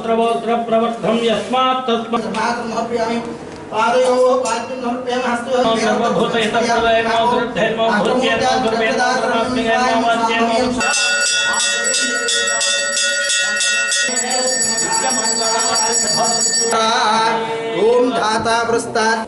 प्रवर्धम यस्मात् तस्मात् समर्पयामि पादयोः पाद्यं समर्पयामि हस्तयोः सर्वभूतहितप्रदायिनो श्रद्धेनो भूत्येनो सर्वेनो सर्वात्मकेनो वाच्येनो ओम धाता प्रस्तात्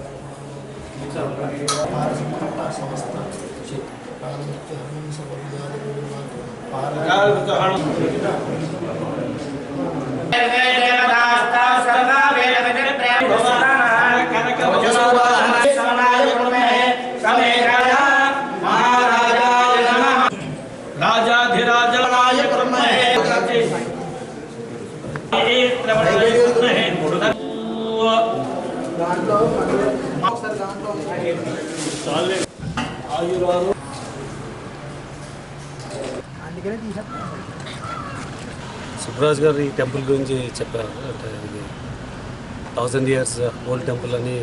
సుబ్రాజ్ గారు ఈ టెంపుల్ గురించి చెప్పారు. అంటే ఇది 1000 years ఓల్డ్ టెంపుల్ అని.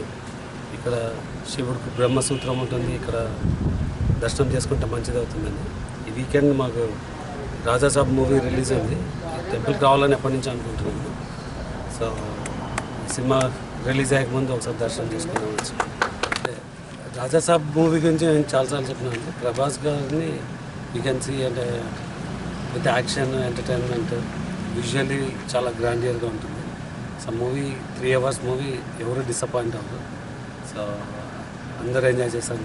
ఇక్కడ శివుడికి బ్రహ్మసూత్రం ఉంటుంది. ఇక్కడ దర్శనం చేసుకుంటే మంచిది అవుతుందండి. ఈ వీకెండ్ మాకు రాజాసాబ్ మూవీ రిలీజ్ అయింది. టెంపుల్కి రావాలని ఎప్పటి నుంచి అనుకుంటున్నాను. సో సినిమా రిలీజ్ అయ్యకముందు ఒకసారి దర్శనం చేసుకున్నాం. రాజాసాబ్ మూవీ గురించి నేను చాలాసార్లు చెప్పినాను. ప్రభాస్ గారిని యూ కెన్ సీ అంటే విత్ యాక్షన్ ఎంటర్టైన్మెంట్ విజువల్లీ చాలా గ్రాండియర్గా ఉంటుంది. సో మూవీ 3 hours మూవీ ఎవరు డిసప్పాయింట్ అవ్వదు. సో అందరూ ఎంజాయ్ చేస్తాను.